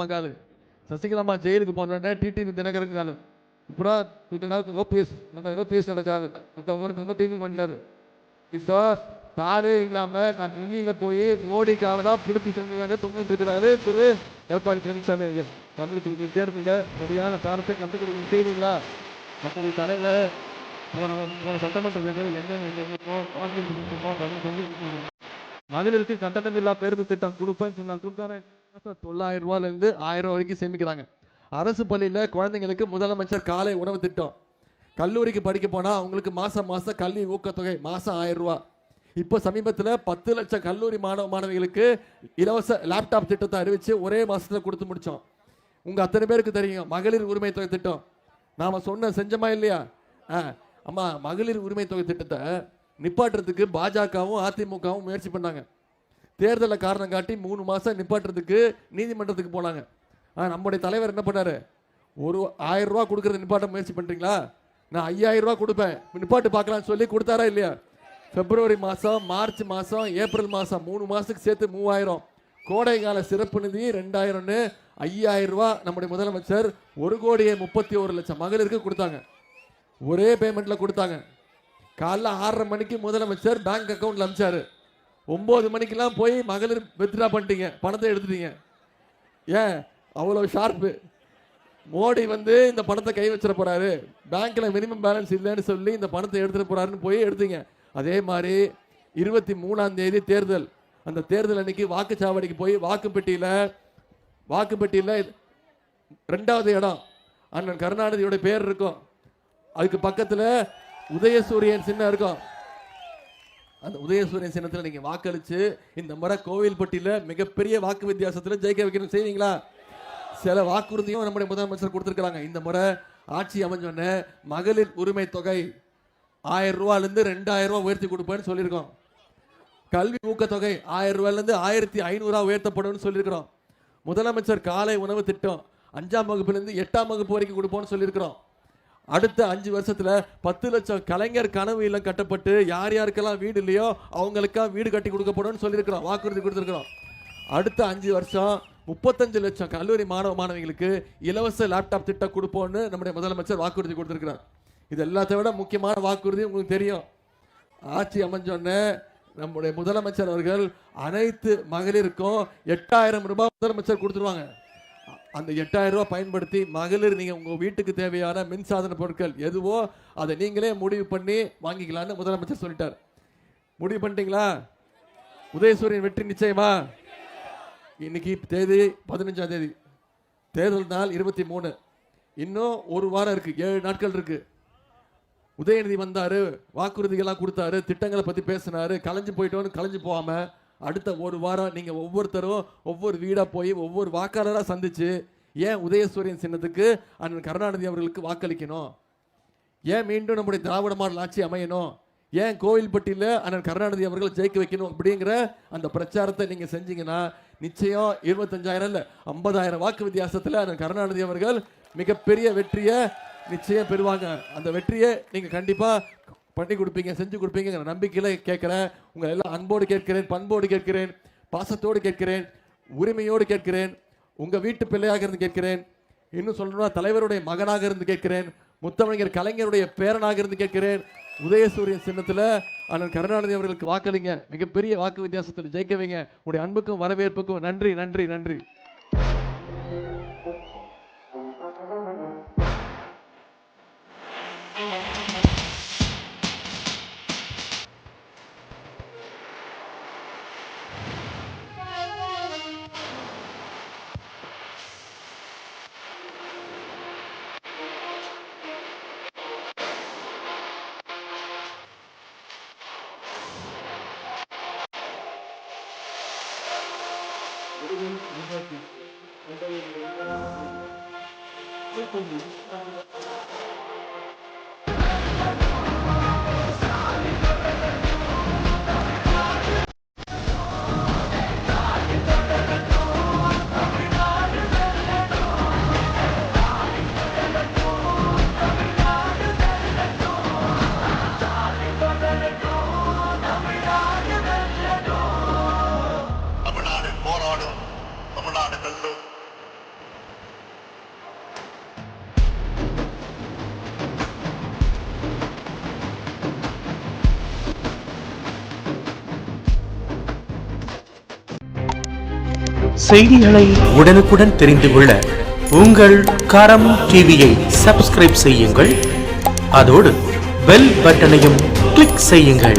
மகாலு சசிகலாமா ஜெயிலுக்கு போனோடனே டிடிவி தினகரன் காலம் இப்போ ஓபிஎஸ் நடக்காது டிவி பண்ணாரு. இப்போ காரே இல்லாமல் நான் டெல்லியில் போய் மோடிக்காக தான் திருப்பி செஞ்சுக்காங்க தொங்கிட்டு இருக்கிறாரு திரு எடப்பாடி பழனிசாமி ஐயர். கண்டுபிடிச்சு தேர்தலில் சரியான காரணத்தை கண்டுபிடிக்க செய்வீங்களா? மற்ற தலையில் போன சட்டமன்ற தேர்தல் மகளிருக்கு கட்டணமில்லா பேருந்து திட்டம் கொடுப்பேன்னு சொன்னாங்க. 900 ரூபாயிலிருந்து 1000 ரூபா வரைக்கும் சேமிக்கிறாங்க. அரசு பள்ளியில் குழந்தைங்களுக்கு முதலமைச்சர் காலை உணவு திட்டம். கல்லூரிக்கு படிக்க போனால் அவங்களுக்கு மாதம் கல்வி ஊக்கத்தொகை மாதம் 1000 ரூபா. இப்போ சமீபத்தில் 10 லட்சம் கல்லூரி மாணவிகளுக்கு இலவச லேப்டாப் திட்டத்தை அறிவித்து ஒரே மாதத்தில் கொடுத்து முடித்தோம். உங்கள் அத்தனை பேருக்கு தெரியும் மகளிர் உரிமை தொகை திட்டம். நாம் செஞ்சோமா இல்லையா? அம்மா மகளிர் உரிமை தொகை திட்டத்தை நிப்பாட்டுறதுக்கு பாஜகவும் அதிமுகவும் முயற்சி பண்ணாங்க. தேர்தலை காரணம் காட்டி 3 மாதம் நிப்பாட்டுறதுக்கு நீதிமன்றத்துக்கு போனாங்க. நம்முடைய தலைவர் என்ன பண்ணாரு? 1000 ரூபா கொடுக்கறது நிப்பாட்ட முயற்சி பண்ணுறீங்களா? நான் 5000 ரூபா கொடுப்பேன் நிப்பாட்டு பார்க்கலான்னு சொல்லி கொடுத்தாரா இல்லையா? பிப்ரவரி மாதம், மார்ச் மாதம், ஏப்ரல் மாதம் 3 மாதத்துக்கு சேர்த்து 3000. கோடை கால சிறப்பு நிதி 2000ன்னு 5000 ரூபா நம்முடைய முதலமைச்சர் 1,31,00,000 மகளிருக்கு கொடுத்தாங்க. ஒரே பேமெண்ட்டில் கொடுத்தாங்க. காலைல 6:30 மணிக்கு முதலமைச்சர் பேங்க் அக்கௌண்ட்டில் அனுப்பிச்சாரு. 9 மணிக்கெல்லாம் போய் மகளிர் வித்ட்ரா பண்ணிட்டீங்க, பணத்தை எடுத்துட்டீங்க. ஏன் அவ்வளோ ஷார்ப்பு? மோடி இந்த பணத்தை கை வச்சிட போறாரு, பேங்க்ல மினிமம் பேலன்ஸ் இல்லைன்னு சொல்லி இந்த பணத்தை எடுத்துட்டு போறாருன்னு போய் எடுத்தீங்க. அதே மாதிரி 23ஆம் தேதி தேர்தல். அந்த தேர்தல் அன்னைக்கு வாக்குச்சாவடிக்கு போய் வாக்குப்பெட்டியில் 2வது இடம் அண்ணன் கருணாநிதியோட பேர் இருக்கும். அதுக்கு பக்கத்தில் உதயசூரியன் சின்னம் இருக்கும். அந்த உதயசூரியன் சின்னத்தில் நீங்க வாக்களிச்சு இந்த முறை கோவில்பட்டியில் மிகப்பெரிய வாக்கு வித்தியாசத்தில் ஜெயிக்க வைக்கணும். செய்வீங்களா? சில வாக்குறுதியும் நம்முடைய முதலமைச்சர் கொடுத்திருக்கிறாங்க. இந்த முறை ஆட்சி அமைஞ்சோன்னு மகளிர் உரிமை தொகை 1000 ரூபாயிலிருந்து 2000 ரூபாய் உயர்த்தி கொடுப்பேன்னு சொல்லியிருக்கோம். கல்வி ஊக்கத்தொகை 1000 ரூபாயிலிருந்து 1500 உயர்த்தப்படும் சொல்லியிருக்கிறோம். முதலமைச்சர் காலை உணவு திட்டம் 5ஆம் வகுப்பிலிருந்து 8ஆம் வகுப்பு வரைக்கும் கொடுப்போம்னு சொல்லியிருக்கிறோம். அடுத்த 5 வருஷத்துல 10 லட்சம் கலைஞர் கனவு இல்லம் கட்டப்பட்டு யார் யாருக்கெல்லாம் வீடு இல்லையோ அவங்களுக்கெல்லாம் வீடு கட்டி கொடுக்கப்படும் சொல்லியிருக்கிறோம், வாக்குறுதி கொடுத்திருக்கிறோம். அடுத்த 5 வருஷம் 35 லட்சம் கல்லூரி மாணவிகளுக்கு இலவச லேப்டாப் திட்டம் கொடுப்போம்னு நம்முடைய முதலமைச்சர் வாக்குறுதி கொடுத்திருக்கிறார். இது எல்லாத்தை விட முக்கியமான வாக்குறுதி உங்களுக்கு தெரியும். ஆட்சி அமைஞ்சோன்னு நம்முடைய முதலமைச்சர் அவர்கள் அனைத்து மகளிருக்கும் 8000 ரூபாய் முதலமைச்சர் கொடுத்துருவாங்க. அந்த 8000 ரூபாய் பயன்படுத்தி மகளிர் நீங்க உங்க வீட்டுக்கு தேவையான மின்சாதன பொருட்கள் எதுவோ அதை நீங்களே முடிவு பண்ணி வாங்கிக்கலாம்னு முதலமைச்சர் சொல்லிட்டார். முடிவு பண்ணிட்டீங்களா? உதயசூரியன் வெற்றி நிச்சயமா? இன்னைக்கு தேதி 15ஆம் தேதி, தேர்தல் நாள் 23. இன்னும் ஒரு வாரம் இருக்கு, 7 நாட்கள் இருக்கு. உதயநிதி வந்தாரு, வாக்குறுதிகள்லாம் கொடுத்தாரு, திட்டங்களை பத்தி பேசினாரு, கலைஞ்சு போயிட்டோன்னு கலைஞ்சு போகாம அடுத்த ஒரு வாரம் நீங்க ஒவ்வொருத்தரும் ஒவ்வொரு வீடா போய் ஒவ்வொரு வாக்காளராக சந்திச்சு ஏன் உதயசூரியன் சின்னத்துக்கு அண்ணன் கருணாநிதி அவர்களுக்கு வாக்களிக்கணும், ஏன் மீண்டும் நம்முடைய திராவிட மாடல் ஆட்சி அமையணும், ஏன் கோவில்பட்டியில் அண்ணன் கருணாநிதி அவர்கள் ஜெயிக்க வைக்கணும் அப்படிங்கிற அந்த பிரச்சாரத்தை நீங்க செஞ்சீங்கன்னா நிச்சயம் 25,000 இல்ல 50,000 வாக்கு வித்தியாசத்தில் அண்ணன் கருணாநிதி அவர்கள் மிகப்பெரிய வெற்றியை நிச்சயம் பெறுவாங்க. அந்த வெற்றியை நீங்க கண்டிப்பா பண்ணி கொடுப்பீங்க, செஞ்சு கொடுப்பீங்க நம்பிக்கையில கேட்கிறேன். உங்களை எல்லாம் அன்போடு கேட்கிறேன், பண்போடு கேட்கிறேன், பாசத்தோடு கேட்கிறேன், உரிமையோடு கேட்கிறேன், உங்க வீட்டு பிள்ளையாக இருந்து கேட்கிறேன். இன்னும் சொல்லணும்னா தலைவருடைய மகனாக இருந்து கேட்கிறேன், முத்தமிழர் கலைஞருடைய பேரனாக இருந்து கேட்கிறேன். உதயசூரியன் சின்னத்துல அண்ணன் கருணாநிதி அவர்களுக்கு வாக்களிங்க, மிகப்பெரிய வாக்கு வித்தியாசத்தில் ஜெயிக்க வைங்க. உடைய அன்புக்கும் வரவேற்புக்கும் நன்றி நன்றி நன்றி. செய்திகளை உடனுக்குடன் தெரிந்து கொள்ள உங்கள் கரம் டிவியை சப்ஸ்கிரைப் செய்யுங்கள். அதோடு பெல் பட்டனையும் கிளிக் செய்யுங்கள்.